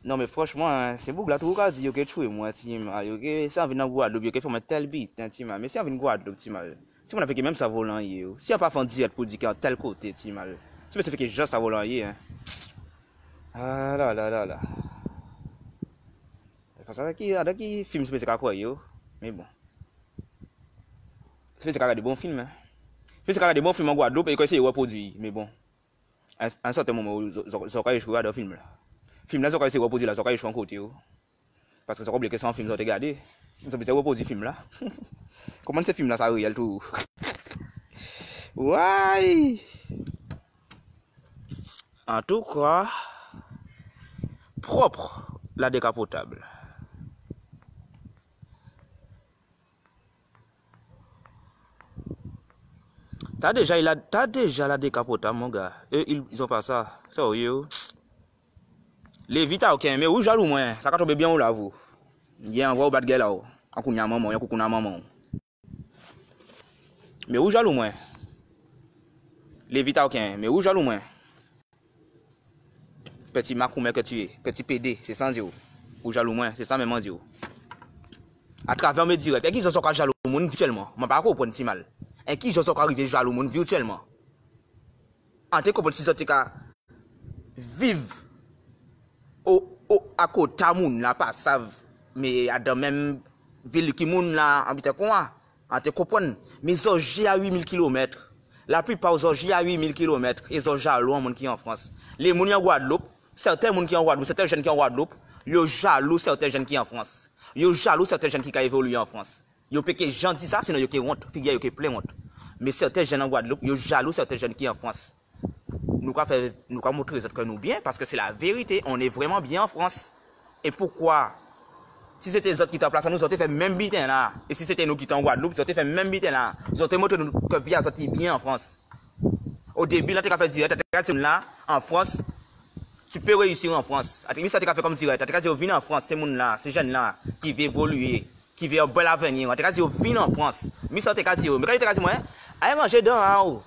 [SPEAKER 2] Non, mais franchement, hein, c'est beaucoup là, tout le monde dit, yo, que tu es moi, Tima. Yo, que ça vient de Guadeloupe, yo, que fait un tel beat, hein, Tima. Mais si on vient de Guadeloupe, Tima. Si on a fait que même ça volant, yo. Si on pas fait un direct pour dire qu'il y a tel côté, Tima. Si on fait que juste ça volant, hein. Ah là. Parce que qui film c'est quoi yo mais bon c'est des bons films hein c'est des bons films en Guadeloupe et que c'est reproduit mais bon à un certain moment ça quand je regarde film là ça quand c'est reproduit là ça quand je suis en côté parce que ça oublié que c'est un film ça regarder ça peut reproduit film là comment ce film là ça réel tout ouais en tout cas propre la décapotable. T'as déjà la décapotable, mon gars. Eux, ils ont pas ça. Ça, yo. Les vita, ok, mais où jaloux, moi? Ça va tomber bien où là, vous? Y'a un vrai bad gueule là, un coup, y'a maman, y'a un coup, maman. Mais où jaloux, moi? Les vita, ok, mais où jaloux, moi? Petit macoumet que tu es, petit PD, c'est sans dire. Où jaloux, moi? C'est ça, même en dire. À travers mes directs, et qui sont encore jaloux, mon virtuellement? Je ne pas comprendre si mal. Et qui je suis arrivé jaloux moun virtuellement. En tant que si tu vivre à côté moun là pas savent mais à dans même ville qui moun là habite quoi en te comprendre mais orgies à 8000 km. La plupart aux orgies à 8000 km et ont jaloux moun qui en France. Les moun en Guadeloupe, certains moun qui en Guadeloupe, certains jeunes qui en Guadeloupe, yo jaloux certains jeunes qui en France. Yo jaloux certains jeunes qui évolué en France. Yo peut que gens dit ça sinon yo que honte, figure yo que plein honte. Mais certains jeunes en Guadeloupe, yo jaloux certains jeunes qui en France. Nous avons montré que nous bien parce que c'est la vérité, on est vraiment bien en France. Et pourquoi? Si c'était les autres qui étaient en place, nous aurions fait même bitin là. Et si c'était nous qui étions en Guadeloupe, nous aurions fait même bitin là. Nous aurions montré que vie a sorti bien en France. Au début, là, tu as fait direct, tu as là, en France, tu peux réussir en France. Tu as fait comme direct, tu as dit, viens en France, ces gens là, ces jeunes là, qui veulent évoluer, qui veulent un bel avenir. Tu as dit, viens en France. Mais ça, tu as dit, mais quand tu as dit, moi, arrangez dans en haut.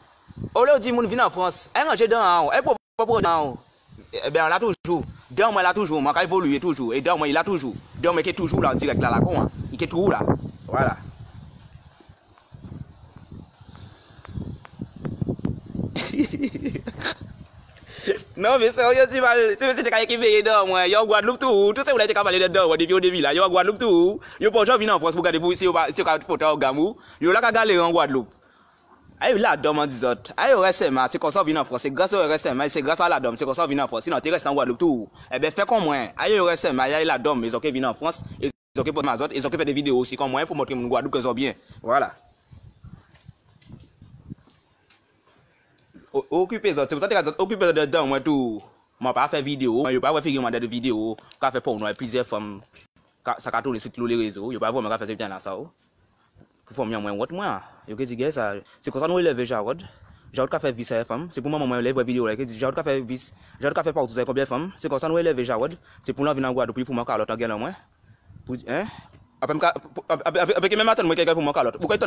[SPEAKER 2] Au lieu de dire, viens en France, arrangez dans en haut. Et pour dans en haut. Eh bien, là toujours. Dans moi, là toujours. Moi, évoluer toujours. Et dans moi, il a toujours. Dans moi, qui est toujours là, direct là, là, quoi. Il est toujours là. Voilà. Non, mais sérieux, c'est des cas qui veillent dans moi. Yo, Guadeloupe tout. Tout ça, vous l'avez parlé dedans, depuis au début là. Yo, Guadeloupe tout. Yo, pour gens venir en France pour garder pour si vous porter au Gamou. Yo, là, qu'à galérer en Guadeloupe. Aïe, la dame en disant. Aïe, au RSMA, c'est comme ça, vient en France. C'est grâce au RSMA, c'est grâce à la dame, c'est comme ça, vient en France. Sinon, tu restes en Guadeloupe tout. Eh ben, fais comme moi. Aïe, au RSMA, aïe, la dame, ils ont qui viennent en France. Ils ont qui pour Mazot, ils ont qui fait des vidéos aussi comme moi pour montrer mon Guadeloupe qu'ils ont bien. Voilà. Occupez-vous, c'est pour ça que vous occupez dedans, moi tout. Moi pas faire vidéo, je pas faire de vidéo, qu'a fait pour nous plusieurs femmes, ça a tourné sur tous les réseaux, je pas vraiment faire ça bien là ça. Pour former moi autre moi, je dis ça, c'est comme ça nous élève Jarod. Jarod qu'a fait vis à femme, c'est pour moi moi élève vidéo là, Jarod qu'a fait vis, Jarod qu'a fait partout ça combien de femmes, c'est comme ça nous élève Jarod, c'est pour nous venir en Guadeloupe pour moi Carlotte en gueule moi. Pour hein après même attendre moi quelqu'un pour moi Carlotte. Pourquoi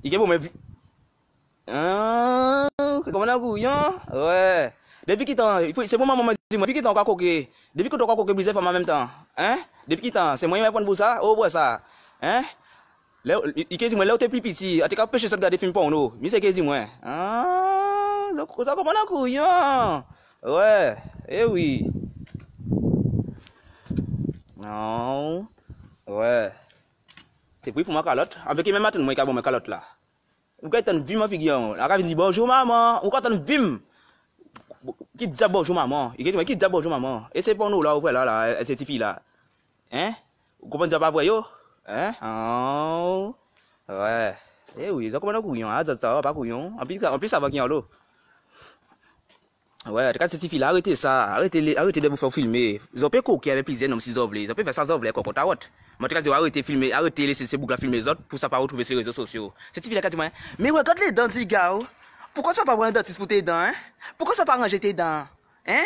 [SPEAKER 2] il est pour me ah, comment on a couillon? Ouais. Depuis qu'il temps, c'est pour moi, maman dit, depuis qu'il temps, encore coqué. Depuis que tu as coqué, brisé femme en même temps. Hein? Depuis qu'il temps, c'est moi qui vais prendre pour ça. Oh, ouais, ça. Hein? Il dit, moi, là où t'es plus petit, tu as pêché ça de garder film pour nous. Mais c'est qu'il dit, moi. Ah, ça comment on a couillon? Ouais. Eh oui. Non. Ouais. C'est pour moi, calotte. Avec même matin, moi, qui a bon, ma calotte là. Ou quand tu vim ma figure, la dit bonjour maman, ou quand tu vim qui dit bonjour maman, il dit bonjour maman. Et c'est pour nous là, là, cette fille là. Hein? Vous comprenez ça pas vrai yo? Hein? Oh. Ouais. Eh oui, ça comment couillon, ça pas couillon. En plus ça va qui en l'eau. Ouais, quand cette fille là, arrêtez ça, arrêtez de vous faire filmer. Ils ont pas coqué avec plaisir non si ils ont voulu, ils ont pas fait ça ils ont voulu coco ta route. Moi, tu as dit, arrêtez de filmer, arrêtez de laisser ces boucles filmer les autres pour ça pas retrouver sur les réseaux sociaux. Cette fille là, qui dit, mais regarde les dents, gars. Pourquoi ça pas avoir un dentiste pour tes dents, hein? Pourquoi ça pas ranger tes dents, hein?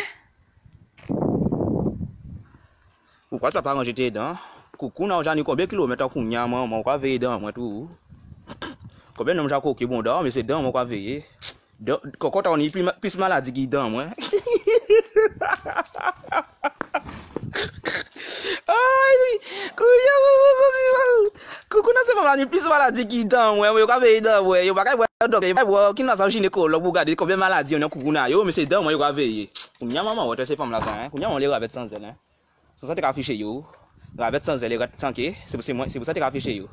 [SPEAKER 2] Pourquoi ça pas ranger tes dents? Coucou, non, j'en ai combien de kilomètres en kounya, moi, on va veiller dents, moi, tout. Combien de noms j'ai coqué bon dents, mais c'est dents, moi, on va veiller. Quand on est plus maladie qui dents, moi. Aïe, coucou, non, c'est pas plus maladie qui dents, ouais, on va veiller dents, ouais, on va voir qui n'a pas gynécologue pour regarder combien de maladies on a coucou, mais c'est dents, moi, on va veiller. Kounya, maman, ouais, c'est pas là, ça, hein. Kounya, on les rabette sans elle, hein. C'est ça que tu as affiché, yo. Rabette sans elle, sans qui, c'est pour ça que tu as affiché, yo.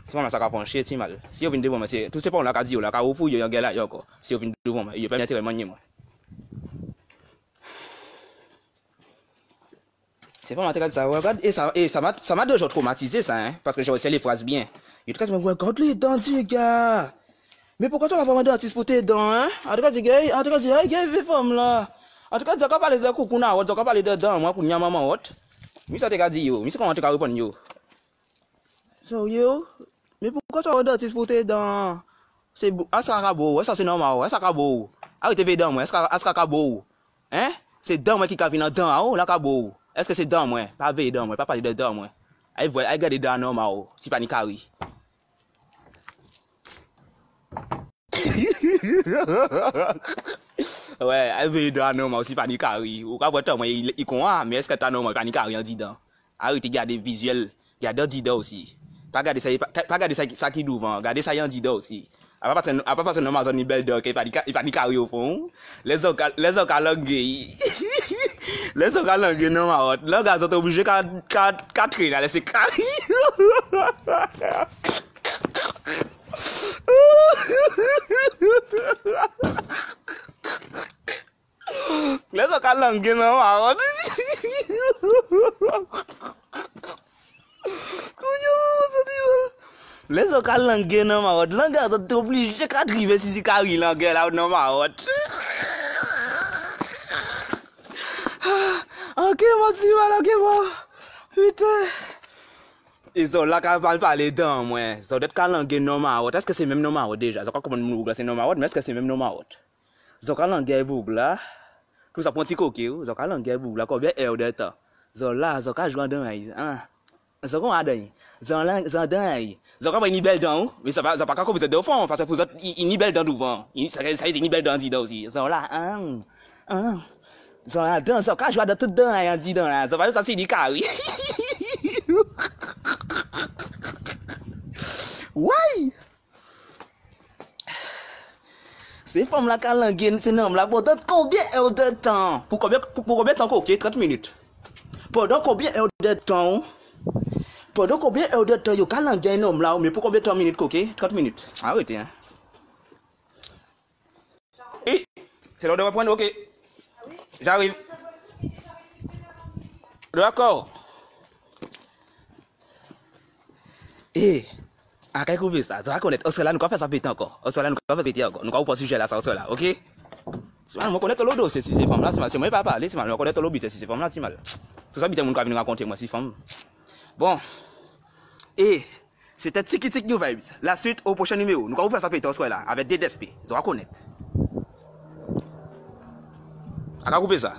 [SPEAKER 2] C'est pas ça qu'a fait chier, mal. Si vous venez devant moi, c'est tout c'est pas on l'a qu'a dit, là, qu'a ouvert, il y a un gars là, il y a encore. Si vous venez devant moi, il y a pas d'intérêt, moi. C'est pas ma ça, regarde, et ça m'a déjà traumatisé, ça, hein, parce que j'ai retiré les phrases bien. Il te dit, regarde les dents, gars. Mais pourquoi tu vas avoir un dentiste pour tes dents, hein? En tout cas, gars, femme là. En tout cas, tu vas parler de coucou, tu vas parler de dents, moi, pour n'y a maman, autre. Mais ça t'a dit, yo, mais c'est comment tu vas répondre, yo? So, yo, mais pourquoi tu vas avoir un dentiste pour tes dents? C'est ça beau, ça c'est normal, ça beau. Arrêtez les dents, moi, est-ce que beau? Hein? C'est dents, moi, qui vient dans dents, là, beau. Est-ce que c'est dents, moi? Pas veiller dents, moi, pas parler de dents, moi. Allez, regardez dents normal, si pas ni carré. Ouais, allez, veiller dents normal, si pas ni carré. Ou quand vous moi, il comprend, mais est-ce que t'as normal, pas ni carré en disant? Arrêtez, regardez visuel, regardez dents aussi. Pas regarder ça qui devant, regardez ça en disant aussi. À pas parce que normal, on est belle dents, il pas ni carré au fond. Les autres langues. Les autres langues non ma là gars sont obligés qu'à traîner laisser carré. Les autres langues non ma les autres langues non ma là gars sont obligés qu'à driver si carré langue là non ma ok, moi, tu vas là, moi. Putain. Ils ont là qu'à parler dedans, moi. Ils ont d'être qu'à langue normal. Est-ce que c'est même normal déjà? Ils ont comment nous c'est normal, mais est-ce que c'est même normal? Ils ont qu'à langue boucle là. Tout ça pour un petit coquille. Ils ont qu'à langue boucle là, combien heure de temps? Ils ont là, ils ont qu'à jouer dans les. Ils ont qu'à dans. Ils ont là, ils ont dans. Ils ont qu'à une belle dent, mais ça va pas comme vous êtes de fond, parce que vous êtes une belle dent devant. Ça c'est une belle dent aussi. Ils ont là, ça dans ça quand je vois de tout dans un dit dans là ça va ça c'est du carré Ouais! Ces femmes là, quand l'anguille, c'est non, là, pendant combien de temps? Pour combien de temps, ok? 30 minutes. Pendant combien de temps? Pendant combien de temps, yo, quand l'anguille, non, là, mais pour combien de temps minutes, ok? 30 minutes. Arrêtez, hein. Oui, c'est l'heure de reprendre, ok. J'arrive. D'accord. Eh, à quel coup ça? Tu vas connaître. Australia, nous va faire ça péter encore. Australia, nous va faire péter encore. Nous va pas sujet là, ça, Australia, ok? C'est mal, moi connais tout le dossier, si ces femmes-là, c'est moi pas parler, c'est mal, moi connais tout le but, si ces femmes-là, c'est mal. Tout ça, bité, mon venir raconter, moi, ces femmes. Bon. Et, c'était Tiki Tiki New Vibes. La suite au prochain numéro. Nous allons faire ça péter Australia, avec DDSP. Vous allez connaître. À couper ça.